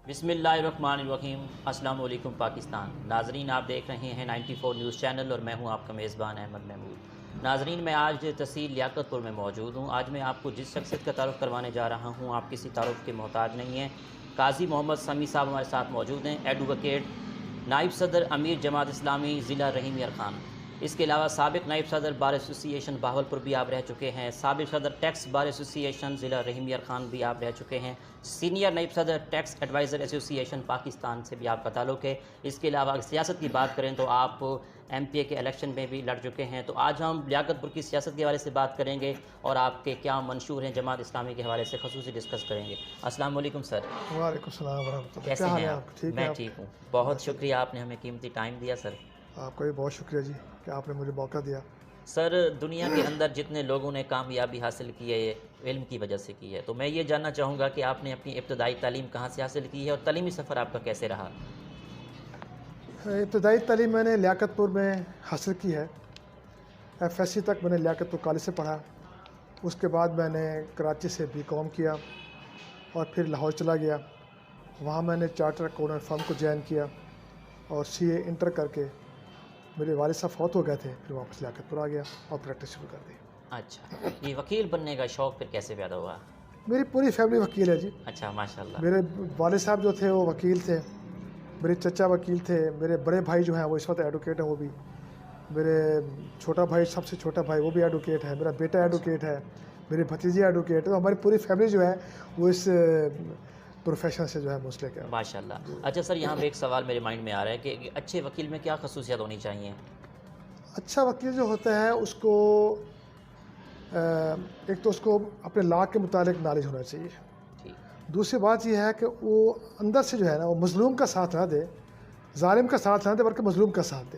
بسم اللہ الرحمن الرحیم۔ السلام علیکم پاکستان ناظرین، آپ دیکھ رہے ہیں 94 نیوز چینل اور میں ہوں آپ کا میزبان احمد محمود۔ ناظرین، میں آج تحصیل لیاقت پور میں موجود ہوں۔ آج میں آپ کو جس شخصیت کا تعارف کروانے جا رہا ہوں، آپ کسی تعارف کے محتاج نہیں ہیں۔ قاضی محمد سمیع صاحب ہمارے ساتھ موجود ہیں، ایڈوکیٹ، نائب صدر امیر جماعت اسلامی ضلع رحیم یار خان۔ اس کے علاوہ سابق نائب صدر بار ایسوسی ایشن بہاولپور بھی آپ رہ چکے ہیں، سابق صدر ٹیکس بار ایسوسی ایشن ضلع رحیم یار خان بھی آپ رہ چکے ہیں، سینئر نائب صدر ٹیکس ایڈوائزر ایسوسی ایشن پاکستان سے بھی آپ کا تعلق ہے۔ اس کے علاوہ اگر سیاست کی بات کریں تو آپ ایم پی اے کے الیکشن میں بھی لڑ چکے ہیں۔ تو آج ہم لیاقت پور کی سیاست کے حوالے سے بات کریں گے اور آپ کے کیا منشور ہیں جماعت اسلامی کے حوالے سے خصوصی ڈسکس کریں گے۔ السلام علیکم سر۔ وعلیکم السلام ورحمۃ اللہ۔ کیسے ہیں آپ؟ ٹھیک میں ہے؟ ٹھیک ہوں، بہت شکریہ آپ نے ہمیں قیمتی ٹائم دیا سر۔ آپ کا بھی بہت شکریہ جی کہ آپ نے مجھے موقع دیا۔ سر، دنیا کے اندر جتنے لوگوں نے کامیابی حاصل کی ہے یہ علم کی وجہ سے کی ہے، تو میں یہ جاننا چاہوں گا کہ آپ نے اپنی ابتدائی تعلیم کہاں سے حاصل کی ہے اور تعلیمی سفر آپ کا کیسے رہا؟ ابتدائی تعلیم میں نے لیاقت پور میں حاصل کی ہے۔ ایف ایس سی تک میں نے لیاقت پور کالج سے پڑھا۔ اس کے بعد میں نے کراچی سے بی کام کیا اور پھر لاہور چلا گیا۔ وہاں میں نے چارٹر اکاؤنٹنٹ فرم کو جوائن کیا اور سی اے انٹر کر کے میرے والد صاحب فوت ہو گئے تھے، پھر واپس لیاقت پور آ گیا اور پریکٹس شروع کر دی۔ اچھا، یہ وکیل بننے کا شوق پھر کیسے پیدا ہوا؟ میری پوری فیملی وکیل ہے جی۔ اچھا، ماشاءاللہ۔ میرے والد صاحب جو تھے وہ وکیل تھے، میرے چچا وکیل تھے، میرے بڑے بھائی جو ہیں وہ اس وقت ایڈوکیٹ ہیں، وہ بھی میرے چھوٹا بھائی، سب سے چھوٹا بھائی وہ بھی ایڈوکیٹ ہے، میرا بیٹا ایڈوکیٹ ہے، میری بھتیجی ایڈوکیٹ ہے۔ تو ہماری پوری فیملی جو ہے وہ اس پروفیشن سے جو ہے منسلک ہے۔ ماشاءاللہ۔ اچھا سر، یہاں پہ ایک سوال میرے مائنڈ میں آ رہا ہے کہ اچھے وکیل میں کیا خصوصیات ہونی چاہیے؟ اچھا وکیل جو ہوتا ہے اس کو ایک تو اس کو اپنے لا کے متعلق نالج ہونا چاہیے۔ ٹھیک۔ دوسری بات یہ ہے کہ وہ اندر سے جو ہے نا وہ مظلوم کا ساتھ نہ دے، ظالم کا ساتھ نہ دے، بلکہ مظلوم کا ساتھ دے،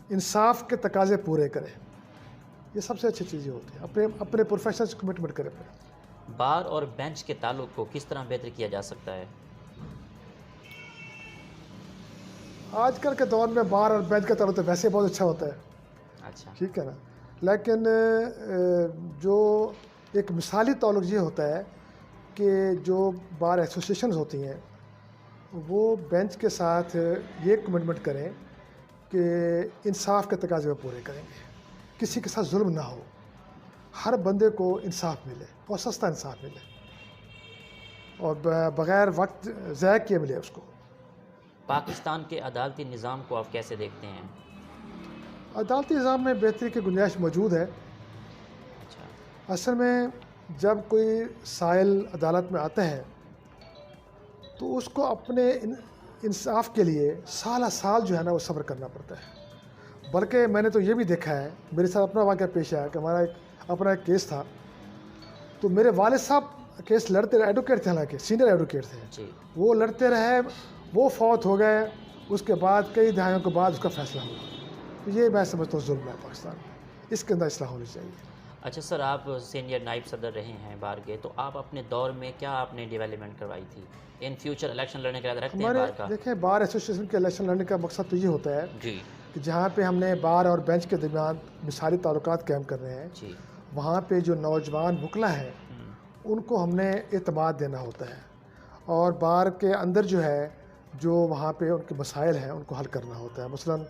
انصاف کے تقاضے پورے کرے۔ یہ سب سے اچھی چیز یہ ہوتی ہے، اپنے پروفیشن سے کمٹمنٹ کرے پھر۔ بار اور بینچ کے تعلق کو کس طرح بہتر کیا جا سکتا ہے؟ آج کل کے دور میں بار اور بینچ کا تعلق تو ویسے بہت اچھا ہوتا ہے، اچھا۔ ٹھیک ہے نا، لیکن جو ایک مثالی تعلق یہ ہوتا ہے کہ جو بار ایسوسیشنز ہوتی ہیں وہ بینچ کے ساتھ یہ کمٹمنٹ کریں کہ انصاف کے تقاضے وہ پورے کریں گے، کسی کے ساتھ ظلم نہ ہو، ہر بندے کو انصاف ملے اور سستا انصاف ملے اور بغیر وقت ضائع کیے ملے اس کو۔ پاکستان کے عدالتی نظام کو آپ کیسے دیکھتے ہیں؟ عدالتی نظام میں بہتری کی گنجائش موجود ہے۔ اچھا۔ اصل میں جب کوئی سائل عدالت میں آتا ہے تو اس کو اپنے انصاف کے لیے سالہ سال جو ہے نا وہ صبر کرنا پڑتا ہے۔ بلکہ میں نے تو یہ بھی دیکھا ہے، میرے ساتھ اپنا واقعہ پیش آیا کہ ہمارا اپنا ایک کیس تھا، تو میرے والد صاحب کیس لڑتے رہے، ایڈوکیٹ تھے، حالانکہ سینئر ایڈوکیٹ تھے، جی۔ وہ لڑتے رہے، وہ فوت ہو گئے، اس کے بعد کئی دہائیوں کے بعد اس کا فیصلہ ہوا۔ تو یہ میں سمجھتا ہوں ظلم ہے پاکستان میں، اس کے اندر اصلاح ہونی چاہیے۔ اچھا سر، آپ سینئر نائب صدر رہے ہیں بار کے، تو آپ اپنے دور میں کیا آپ نے ڈیولپمنٹ کروائی تھی؟ ان فیوچر الیکشن لڑنے کا ارادہ رکھتے ہیں ہمارے بار کا؟ دیکھیں، بار ایسوسیشن کے الیکشن لڑنے کا مقصد تو یہ ہوتا ہے جی کہ جہاں پہ ہم نے بار اور بینچ کے درمیان مثالی تعلقات قائم کر رہے ہیں، جی۔ وہاں پہ جو نوجوان وکلا ہیں ان کو ہم نے اعتماد دینا ہوتا ہے، اور بار کے اندر جو ہے جو وہاں پہ ان کے مسائل ہیں ان کو حل کرنا ہوتا ہے۔ مثلاً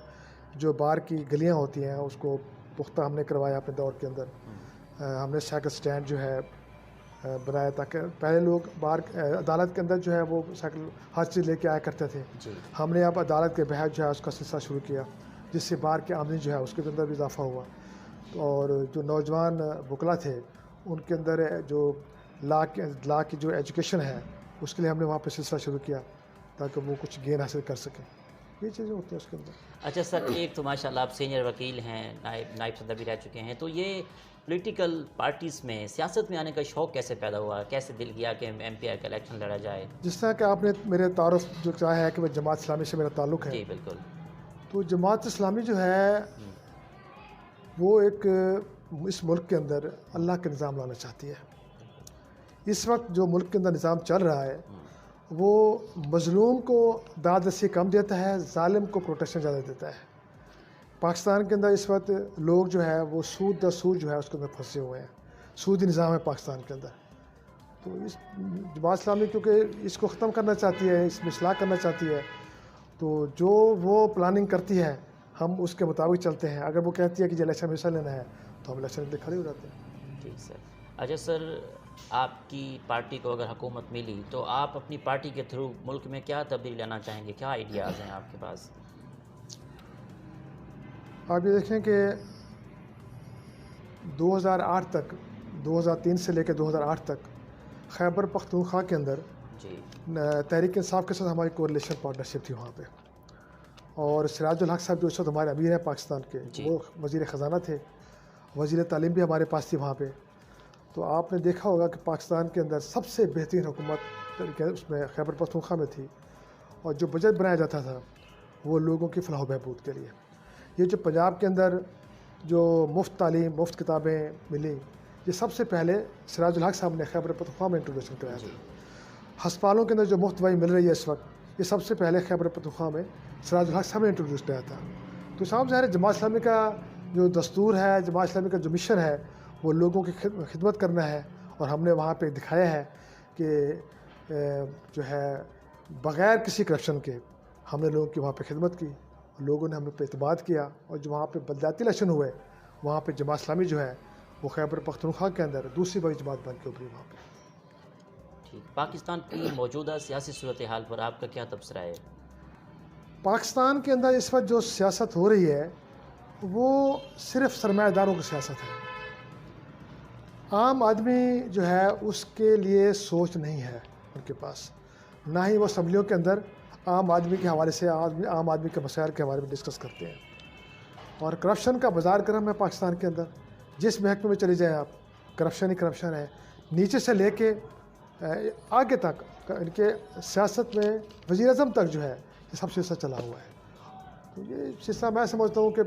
جو بار کی گلیاں ہوتی ہیں اس کو پختہ ہم نے کروایا اپنے دور کے اندر، ہم نے سائیکل سٹینڈ جو ہے بنایا تاکہ پہلے لوگ بار عدالت کے اندر جو ہے وہ سائیکل ہر چیز لے کے آیا کرتے تھے، جی۔ ہم نے اب عدالت کے بحث جو ہے اس کا سلسلہ شروع کیا، جس سے بار کی آمدنی جو ہے اس کے اندر بھی اضافہ ہوا، اور جو نوجوان وکلا تھے ان کے اندر جو لا کی جو ایجوکیشن ہے اس کے لیے ہم نے وہاں پہ سلسلہ شروع کیا تاکہ وہ کچھ گین حاصل کر سکیں۔ یہ چیزیں ہوتی ہیں اس کے اندر۔ اچھا سر، ایک تو ماشاءاللہ آپ سینئر وکیل ہیں، نائب صدر بھی رہ چکے ہیں، تو یہ پولیٹیکل پارٹیز میں سیاست میں آنے کا شوق کیسے پیدا ہوا؟ کیسے دل کیا کہ ایم پی آئی کا الیکشن لڑا جائے؟ جس طرح کہ آپ نے میرے تعارف جو چاہا ہے کہ میں جماعت اسلامی سے میرا تعلق ہے، جی بالکل۔ تو جماعت اسلامی جو ہے وہ ایک اس ملک کے اندر اللہ کا نظام لانا چاہتی ہے۔ اس وقت جو ملک کے اندر نظام چل رہا ہے وہ مظلوم کو داد رسی کم دیتا ہے، ظالم کو پروٹیکشن زیادہ دیتا ہے۔ پاکستان کے اندر اس وقت لوگ جو ہے وہ سود در سود جو ہے اس کے اندر پھنسے ہوئے ہیں، سودی نظام ہے پاکستان کے اندر، تو اس جماعت اسلامی کیونکہ اس کو ختم کرنا چاہتی ہے، اس میں اصلاح کرنا چاہتی ہے، تو جو وہ پلاننگ کرتی ہے ہم اس کے مطابق چلتے ہیں. اگر وہ کہتی ہے کہ الیکشن میں حصہ لینا ہے تو ہم الیکشن کے لیے کھڑے ہو جاتے ہیں. ٹھیک سر. اچھا سر، آپ کی پارٹی کو اگر حکومت ملی تو آپ اپنی پارٹی کے تھرو ملک میں کیا تبدیلی لانا چاہیں گے؟ کیا آئیڈیاز ہیں آپ کے پاس؟ آپ یہ دیکھیں کہ 2008 تک، 2003 سے لے کے 2008 تک خیبر پختونخوا کے اندر جی تحریک انصاف کے ساتھ ہماری کولیشن پارٹنرشپ تھی وہاں پہ. اور سراج الحق صاحب جو اس وقت ہمارے امیر ہیں پاکستان کے، جی. وہ وزیر خزانہ تھے. وزیر تعلیم بھی ہمارے پاس تھی وہاں پہ. تو آپ نے دیکھا ہوگا کہ پاکستان کے اندر سب سے بہترین حکومت اس میں خیبر پختونخوا میں تھی. اور جو بجٹ بنایا جاتا تھا وہ لوگوں کی فلاح و بہبود کے لیے. یہ جو پنجاب کے اندر جو مفت تعلیم، مفت کتابیں ملی، یہ سب سے پہلے سراج الحق صاحب نے خیبر پختونخوا میں انٹروڈکشن کرایا تھا. ہسپتالوں کے اندر جو مفت دوائی مل رہی ہے اس وقت، یہ سب سے پہلے خیبر پختونخوا میں سراج الحق صاحب نے انٹروڈیوس کرایا تھا. تو صاحب ظاہر ہے جماعت اسلامی کا جو دستور ہے، جماعت اسلامی کا جو مشن ہے، وہ لوگوں کی خدمت کرنا ہے. اور ہم نے وہاں پہ دکھایا ہے کہ جو ہے بغیر کسی کرپشن کے ہم نے لوگوں کی وہاں پہ خدمت کی. لوگوں نے ہم پہ اعتماد کیا. اور جو وہاں پہ بلدیاتی الیکشن ہوئے، وہاں پہ جماعت اسلامی جو ہے وہ خیبر پختونخوا کے اندر دوسری بڑی جماعت بن کے ابھری وہاں پہ. ٹھیک. پاکستان کی موجودہ سیاسی صورتحال پر آپ کا کیا تبصرہ ہے؟ پاکستان کے اندر اس وقت جو سیاست ہو رہی ہے وہ صرف سرمایہ داروں کی سیاست ہے. عام آدمی جو ہے اس کے لیے سوچ نہیں ہے ان کے پاس. نہ ہی وہ اسمبلیوں کے اندر عام آدمی کے حوالے سے عام آدمی کے مسائل کے بارے میں ڈسکس کرتے ہیں. اور کرپشن کا بازار گرم ہے پاکستان کے اندر. جس محکمے میں چلے جائیں آپ، کرپشن ہی کرپشن ہے. نیچے سے لے کے آگے تک ان کے سیاست میں وزیر اعظم تک جو ہے یہ سب سلسلہ چلا ہوا ہے. تو یہ سلسلہ میں سمجھتا ہوں کہ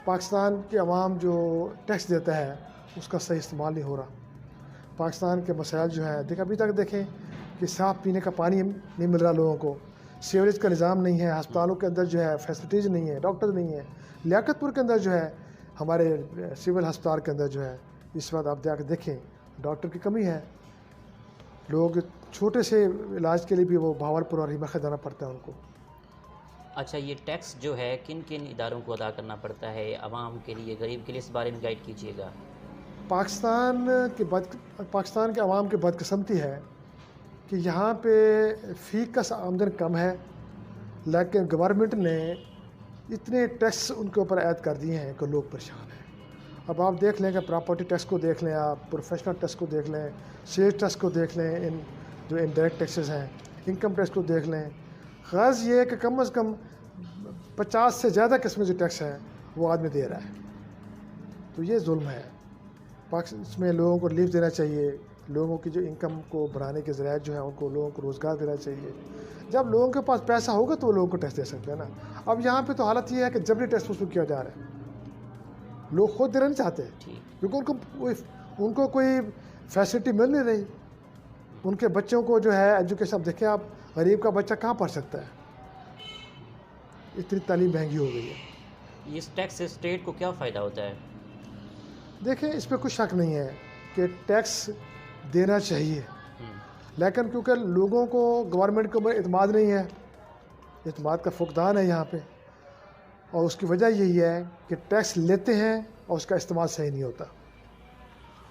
پاکستان کے عوام جو ٹیکس دیتا ہے اس کا صحیح استعمال نہیں ہو رہا. پاکستان کے مسائل جو ہیں ابھی تک دیکھیں کہ صاف پینے کا پانی نہیں مل رہا لوگوں کو، سیوریج کا نظام نہیں ہے، ہسپتالوں کے اندر جو ہے فیسلٹیز نہیں ہے، ڈاکٹر نہیں ہے. لیاقت پور کے اندر جو ہے ہمارے سول ہسپتال کے اندر جو ہے اس وقت آپ جا کے دیکھیں ڈاکٹر کی کمی ہے. لوگ چھوٹے سے علاج کے لیے بھی وہ بھاولپور اور ہیمرخ جانا پڑتا ہے ان کو. اچھا، یہ ٹیکس جو ہے کن کن اداروں کو ادا کرنا پڑتا ہے عوام کے لیے، غریب کے لیے؟ اس بارے میں گائیڈ کیجیے گا. پاکستان کے عوام کی بدقسمتی ہے کہ یہاں پہ فی کس آمدن کم ہے، لیکن گورنمنٹ نے اتنے ٹیکس ان کے اوپر عائد کر دیے ہیں کہ لوگ پریشان ہیں. اب آپ دیکھ لیں کہ پراپرٹی ٹیکس کو دیکھ لیں، آپ پروفیشنل ٹیکس کو دیکھ لیں، سیل ٹیکس کو دیکھ لیں، ان جو انڈائریکٹ ٹیکسز ہیں، انکم ٹیکس کو دیکھ لیں. غرض یہ ہے کہ کم از کم 50 سے زیادہ قسم کے جو ٹیکس ہیں وہ آدمی دے رہا ہے. تو یہ ظلم ہے. اس میں لوگوں کو ریلیف دینا چاہیے. لوگوں کی جو انکم کو بڑھانے کے ذرائع جو ہیں ان کو لوگوں کو روزگار دینا چاہیے. جب لوگوں کے پاس پیسہ ہوگا تو وہ لوگوں کو ٹیکس دے سکتے ہیں نا. اب یہاں پہ تو حالت یہ ہے کہ جبری ٹیکس وصول کیا جا رہا ہے. لوگ خود دینا نہیں چاہتے کیونکہ ان کو کوئی فیسلٹی مل نہیں رہی. ان کے بچوں کو جو ہے ایجوکیشن، اب دیکھیں آپ غریب کا بچہ کہاں پڑھ سکتا ہے، اتنی تعلیم مہنگی ہو گئی ہے. اس ٹیکس سے اسٹیٹ کو کیا فائدہ ہوتا ہے؟ دیکھیں اس پہ کوئی شک نہیں ہے کہ ٹیکس دینا چاہیے، لیکن کیونکہ لوگوں کو گورنمنٹ کے اوپر اعتماد نہیں ہے، اعتماد کا فقدان ہے یہاں پہ. اور اس کی وجہ یہی ہے کہ ٹیکس لیتے ہیں اور اس کا استعمال صحیح نہیں ہوتا.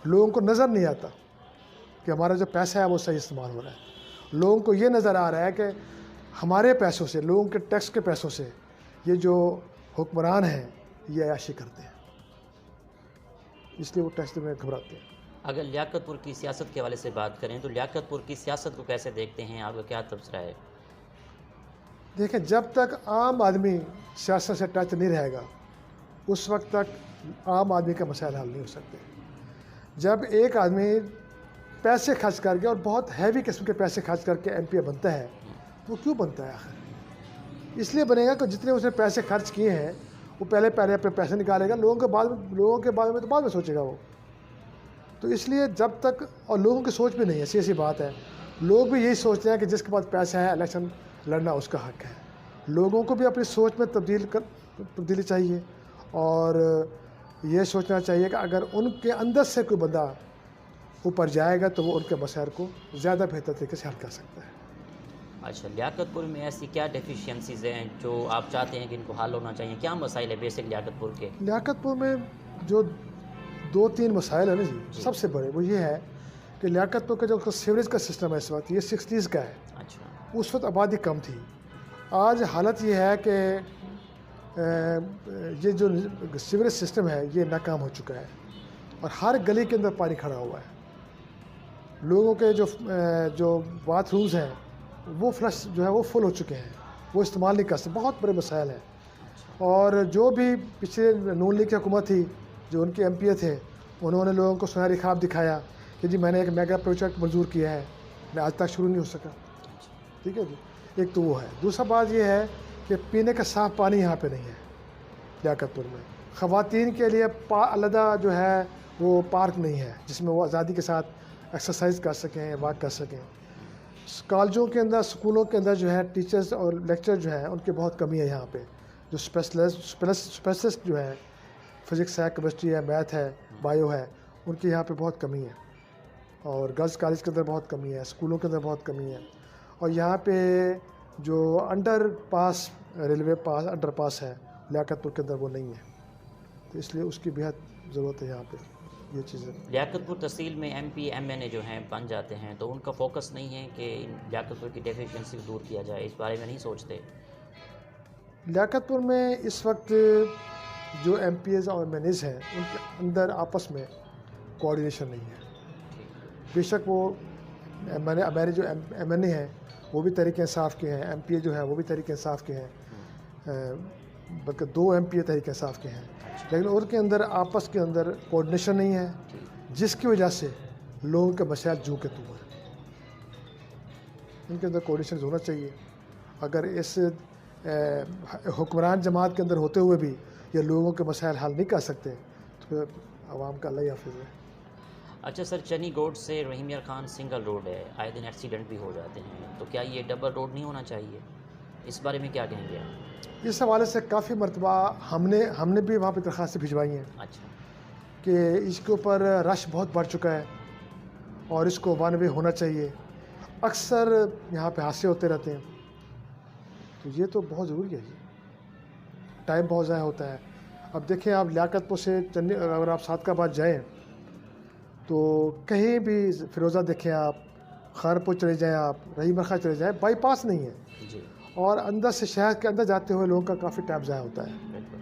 لوگوں کو نظر نہیں آتا کہ ہمارا جو پیسہ ہے وہ صحیح استعمال ہو رہا ہے. لوگوں کو یہ نظر آ رہا ہے کہ ہمارے پیسوں سے، لوگوں کے ٹیکس کے پیسوں سے یہ جو حکمران ہیں یہ عیاشی کرتے ہیں، اس لیے وہ ٹیکس میں گھبراتے ہیں. اگر لیاقت پور کی سیاست کے حوالے سے بات کریں تو لیاقت پور کی سیاست کو کیسے دیکھتے ہیں؟ آپ کا کیا تبصرہ ہے؟ دیکھیں جب تک عام آدمی سیاست سے ٹچ نہیں رہے گا اس وقت تک عام آدمی کا مسائل حل نہیں ہو سکتے. جب ایک آدمی پیسے خرچ کر کے اور بہت ہیوی قسم کے پیسے خرچ کر کے ایم پی بنتا ہے تو وہ کیوں بنتا ہے آخر؟ اس لیے بنے گا کہ جتنے اس نے پیسے خرچ کیے ہیں وہ پہلے اپنے پیسے نکالے گا، لوگوں کے بارے میں تو بعد میں سوچے گا وہ. تو اس لیے جب تک، اور لوگوں کی سوچ بھی نہیں ہے، سیاسی بات ہے، لوگ بھی یہی سوچتے ہیں کہ جس کے پاس پیسہ ہے الیکشن لڑنا اس کا حق ہے. لوگوں کو بھی اپنی سوچ میں تبدیلی چاہیے اور یہ سوچنا چاہیے کہ اگر ان کے اندر سے کوئی بندہ اوپر جائے گا تو وہ ان کے مسائل کو زیادہ بہتر طریقے سے حل کر سکتا ہے۔ اچھا، لیاقت پور میں ایسی کیا ڈیفیشینسیز ہیں جو آپ چاہتے ہیں کہ ان کو حل ہونا چاہیے؟ کیا مسائل ہے بیسک لیاقت پور کے؟ لیاقت پور میں جو 2-3 مسائل ہیں نا جی۔ سب سے بڑے وہ یہ ہے کہ لیاقت پور کا جو سیوریج کا سسٹم ہے اس وقت یہ 60s کا ہے۔ اچھا، اس وقت آبادی کم تھی۔ آج حالت یہ ہے کہ یہ جو سیوریج سسٹم ہے یہ ناکام ہو چکا ہے اور ہر گلی کے اندر پانی کھڑا ہوا ہے۔ لوگوں کے جو باتھ رومز ہیں وہ فلش جو ہے وہ فل ہو چکے ہیں، وہ استعمال نہیں کر سکتے۔ بہت بڑے مسائل ہیں۔ اور جو بھی پچھلے نون لیگ کی حکومت تھی، جو ان کے ایم پی اے تھے، انہوں نے لوگوں کو سنہری خواب دکھایا کہ جی میں نے ایک میگا پروجیکٹ منظور کیا ہے، میں آج تک شروع نہیں ہو سکا۔ ٹھیک ہے جی، ایک تو وہ ہے۔ دوسرا بات یہ ہے کہ پینے کا صاف پانی یہاں پہ نہیں ہے لیاقت پور میں۔ خواتین کے لیے علیحدہ جو ہے وہ پارک نہیں ہے جس میں وہ آزادی کے ساتھ ایکسرسائز کر سکیں، واک کر سکیں۔ کالجوں کے اندر، اسکولوں کے اندر جو ہے ٹیچرز اور لیکچر جو ہیں ان کی بہت کمی ہے یہاں پہ۔ جو اسپیشلسٹ جو ہے فزکس ہے، کیمسٹری ہے، میتھ ہے، بایو ہے، ان کی یہاں پہ بہت کمی ہے۔ اور گرلز کالج کے اندر بہت کمی ہے، اسکولوں کے اندر بہت کمی ہے۔ اور یہاں پہ جو انڈر پاس ریلوے پاس انڈر پاس ہے لیاقت پور کے اندر وہ نہیں ہے، تو اس لیے اس کی بہت ضرورت ہے یہاں پہ یہ چیزیں۔ لیاقت پور تحصیل میں ایم پی ایم این اے جو ہیں بن جاتے ہیں تو ان کا فوکس نہیں ہے کہ لیاقت پور کی ڈیفیشینسی دور کیا جائے، اس بارے میں نہیں سوچتے؟ لیاقت پور میں اس وقت جو ایم پی ایز اور ایم این ایز ہیں ان کے اندر آپس میں کوآرڈینیشن نہیں ہے۔ بے شک وہ ہمارے جو ایم این اے ہیں وہ بھی تحریک انصاف کے ہیں، ایم پی اے جو ہیں وہ بھی تحریک انصاف کے ہیں، بلکہ 2 ایم پی اے تحریک انصاف کے ہیں، لیکن ان کے اندر آپس کے اندر کوآرڈینیشن نہیں ہے، جس کی وجہ سے لوگوں کے مسائل جو کے تو ہیں۔ ان کے اندر کوآرڈینیشن ہونا چاہیے۔ اگر اس حکمران جماعت کے اندر ہوتے ہوئے بھی یہ لوگوں کے مسائل حل نہیں کر سکتے تو پھر عوام کا اللہ ہی حافظ ہے۔ اچھا سر، چنی گوڈ سے رحیم یار خان سنگل روڈ ہے، آئے دن ایکسیڈنٹ بھی ہو جاتے ہیں، تو کیا یہ ڈبل روڈ نہیں ہونا چاہیے؟ اس بارے میں کیا کہیں گے آپ؟ اس حوالے سے کافی مرتبہ ہم نے بھی وہاں پہ درخواستیں بھجوائی ہیں اچھا، کہ اس کے اوپر رش بہت بڑھ چکا ہے اور اس کو ون وے ہونا چاہیے۔ اکثر یہاں پہ حادثے ہوتے رہتے ہیں، تو یہ تو بہت ضروری ہے، ٹائم بہت ضائع ہوتا ہے۔ اب دیکھیں آپ لیاقت پور سے اگر آپ صادقآباد جائیں تو کہیں بھی فیروزہ دیکھیں، آپ خانپور چلے جائیں، آپ رحیم خان چلے جائیں، بائی پاس نہیں ہے جی اور اندر سے شہر کے اندر جاتے ہوئے لوگوں کا کافی ٹائم ضائع ہوتا ہے۔ بالکل۔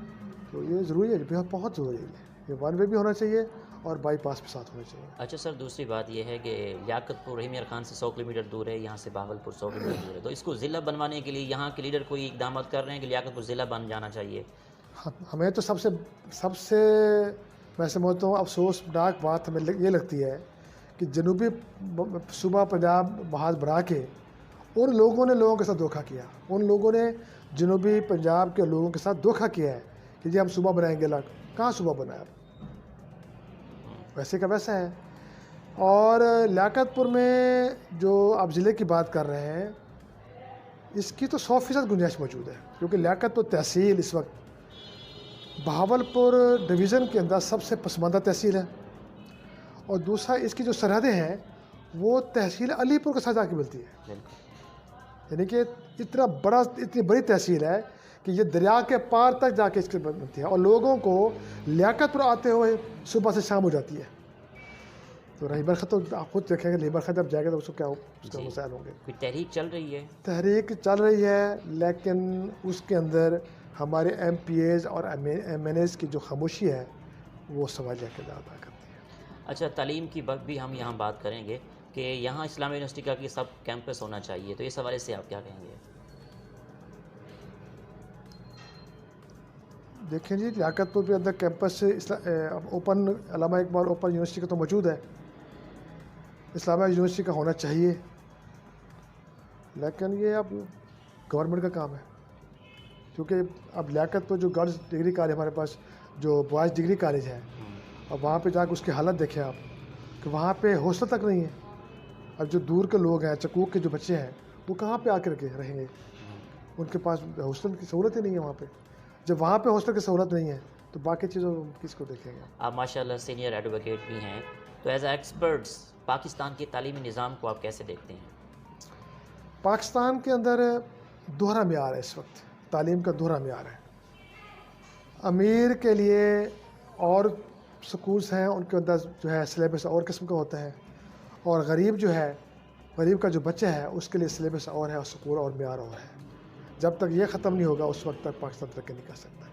تو یہ ضروری ہے، بہت ضروری ہے، یہ ون وے بھی ہونا چاہیے اور بائی پاس بھی ساتھ ہونا چاہیے۔ اچھا سر، دوسری بات یہ ہے کہ لیاقت پور رحیم یار خان سے 100 کلومیٹر دور ہے، یہاں سے بہاولپور 100 کلومیٹر دور ہے، تو اس کو ضلع بنوانے کے لیے یہاں کے لیڈر کوئی اقدامات کر رہے ہیں کہ لیاقت پور ضلع بن جانا چاہیے؟ ہمیں تو سب سے میں سمجھتا ہوں افسوسناک بات ہمیں یہ لگتی ہے کہ جنوبی صوبہ پنجاب محاذ بنا کے ان لوگوں نے لوگوں کے ساتھ دھوکہ کیا، ان لوگوں نے جنوبی پنجاب کے لوگوں کے ساتھ دھوکہ کیا ہے کہ جی ہم صوبہ بنائیں گے۔ کہاں صوبہ بنایا؟ ویسے کا ویسا ہے۔ اور لیاقت پور میں جو آپ ضلع کی بات کر رہے ہیں اس کی تو 100% گنجائش موجود ہے، کیونکہ لیاقت پور تحصیل اس وقت بہاولپور ڈویژن کے اندر سب سے پسماندہ تحصیل ہے، اور دوسرا اس کی جو سرحدیں ہیں وہ تحصیل علی پور کے ساتھ جا کے ملتی ہے، یعنی کہ اتنی بڑی تحصیل ہے کہ یہ دریا کے پار تک جا کے اس کے بنتی ہے، اور لوگوں کو لیاقت پر آتے ہوئے صبح سے شام ہو جاتی ہے۔ تو رحیم خط تو آپ خود دیکھیں گے، لیبر خط جب جائے گا تو اس کو کیا اس کا مسائل ہوں گے۔ کوئی تحریک چل رہی ہے؟ تحریک چل رہی ہے، لیکن اس کے اندر ہمارے ایم پی ایز اور ایم این ایز کی جو خاموشی ہے وہ سماجی کردار ادا کرتی ہے۔ اچھا، تعلیم کی بھی ہم یہاں بات کریں گے کہ یہاں اسلامیہ یونیورسٹی کا کہ سب کیمپس ہونا چاہیے، تو اس حوالے سے آپ کیا کہیں گے؟ دیکھیں جی، لیاقت پور کے اندر کیمپس اوپن علامہ اقبال اوپن یونیورسٹی کا تو موجود ہے، اسلامیہ یونیورسٹی کا ہونا چاہیے، لیکن یہ اب گورنمنٹ کا کام ہے، کیونکہ اب لیاقت پور جو گرلز ڈگری کالج ہمارے پاس جو بوائز ڈگری کالج ہے، اب وہاں پہ جا کے اس کی حالت دیکھیں آپ کہ وہاں پہ ہاسٹل تک نہیں ہے۔ اب جو دور کے لوگ ہیں، چکوک کے جو بچے ہیں، وہ کہاں پہ آ کر کے رہیں گے؟ ان کے پاس ہاسٹل کی سہولت ہی نہیں ہے وہاں پہ۔ جب وہاں پہ ہاسٹل کی سہولت نہیں ہے تو باقی چیزوں کس کو دیکھیں گے؟ آپ ماشاء اللہ سینئر ایڈوکیٹ بھی ہیں، تو ایز اے ایکسپرٹس پاکستان کے تعلیمی نظام کو آپ کیسے دیکھتے ہیں؟ پاکستان کے اندر دوہرا معیار ہے اس وقت، تعلیم کا دوہرا معیار ہے. امیر کے لیے اور سکولز ہیں، ان کے اندر جو ہے سلیبس اور قسم کا ہوتا ہے، اور غریب جو ہے، غریب کا جو بچہ ہے اس کے لیے سلیبس اور ہے اور سکول اور معیار اور ہے. جب تک یہ ختم نہیں ہوگا اس وقت تک پاکستان ترقی نہیں کر سکتا.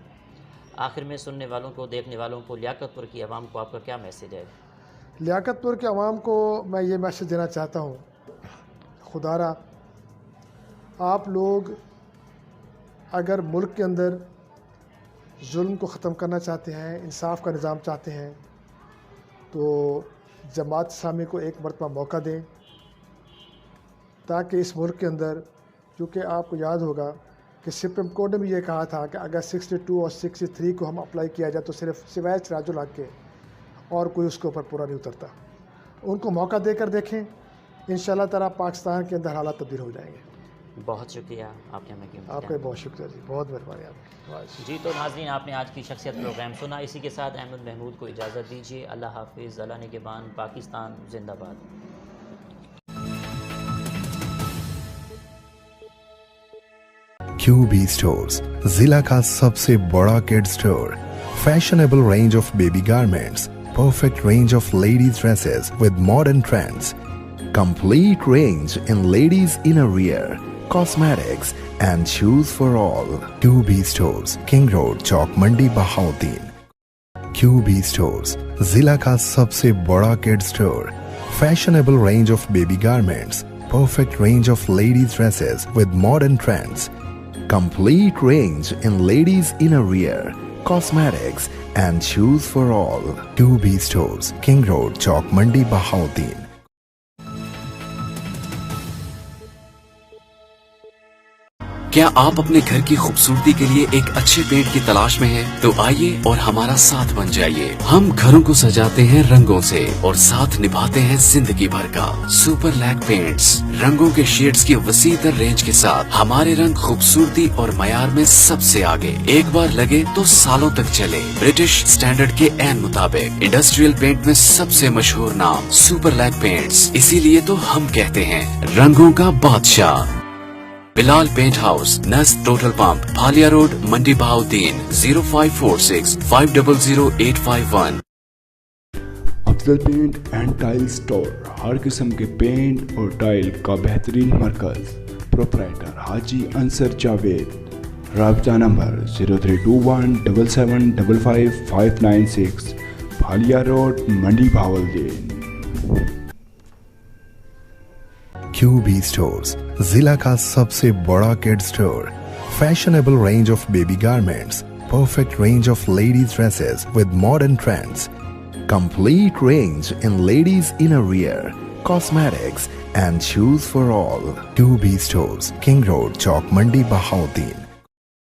آخر میں سننے والوں کو، دیکھنے والوں کو، لیاقت پور کی عوام کو آپ کا کیا میسیج ہے؟ لیاقت پور کے عوام کو میں یہ میسیج دینا چاہتا ہوں، خدا را آپ لوگ اگر ملک کے اندر ظلم کو ختم کرنا چاہتے ہیں، انصاف کا نظام چاہتے ہیں، تو جماعت اسلامی کو ایک مرتبہ موقع دیں، تاکہ اس ملک کے اندر، کیونکہ آپ کو یاد ہوگا کہ سپریم کورٹ نے بھی یہ کہا تھا کہ اگر 62 اور 63 کو ہم اپلائی کیا جائے تو صرف سوائے سراج الحق کے اور کوئی اس کے اوپر پورا نہیں اترتا. ان کو موقع دے کر دیکھیں، انشاءاللہ تعالیٰ پاکستان کے اندر حالات تبدیل ہو جائیں گے. بہت شکریہ آپ نے ہمیں قیمتی آپ کا بہت شکریہ جی، بہت مہربانی آپ کی. جی تو ناظرین، آپ نے آج کی شخصیت پروگرام سنا. اسی کے ساتھ احمد محمود کو اجازت دیجیے. اللہ حافظ. اللہ نگہبان. پاکستان زندہ باد. QB Stores, ضلع کا سب سے بڑا کڈ store. Fashionable range of baby garments, perfect range of ladies dresses with modern trends, complete range in ladies innerwear, cosmetics and shoes for all. QB Stores, King Road, Chowk Mandi, Bahauddin. QB Stores, ضلع کا سب سے بڑا کڈ store. Fashionable range of baby garments, perfect range of ladies dresses with modern trends, complete range in ladies innerwear, cosmetics and shoes for all. QB Stores, King Road, Chowk Mandi, Bahauddin. کیا آپ اپنے گھر کی خوبصورتی کے لیے ایک اچھے پینٹ کی تلاش میں ہیں؟ تو آئیے اور ہمارا ساتھ بن جائیے. ہم گھروں کو سجاتے ہیں رنگوں سے اور ساتھ نبھاتے ہیں زندگی بھر کا. سپر لیک پینٹس، رنگوں کے شیڈز کی وسیع تر رینج کے ساتھ ہمارے رنگ خوبصورتی اور معیار میں سب سے آگے. ایک بار لگے تو سالوں تک چلے. برٹش سٹینڈرڈ کے عین مطابق انڈسٹریل پینٹ میں سب سے مشہور نام سپر لیک پینٹس. اسی لیے تو ہم کہتے ہیں رنگوں کا بادشاہ. بلال پینٹ ہاؤس، نزد Total pump, Bhalia road, Mandi Bahauddin. 0546 500 851. Afzal paint and tile store, ہر قسم کے پینٹ اور ٹائل کا بہترین مرکز. پروپرائٹر حاجی انصر جاوید. رابطہ نمبر 0321 7755 596، بھالیا road, Mandi Bahauddin. QB Stores, ضلع کا سب سے بڑا کڈ store. Fashionable range of baby garments, perfect range of ladies dresses with modern trends, complete range in ladies innerwear, cosmetics and shoes for all. QB Stores, King Road, Chowk Mandi, Bahauddin.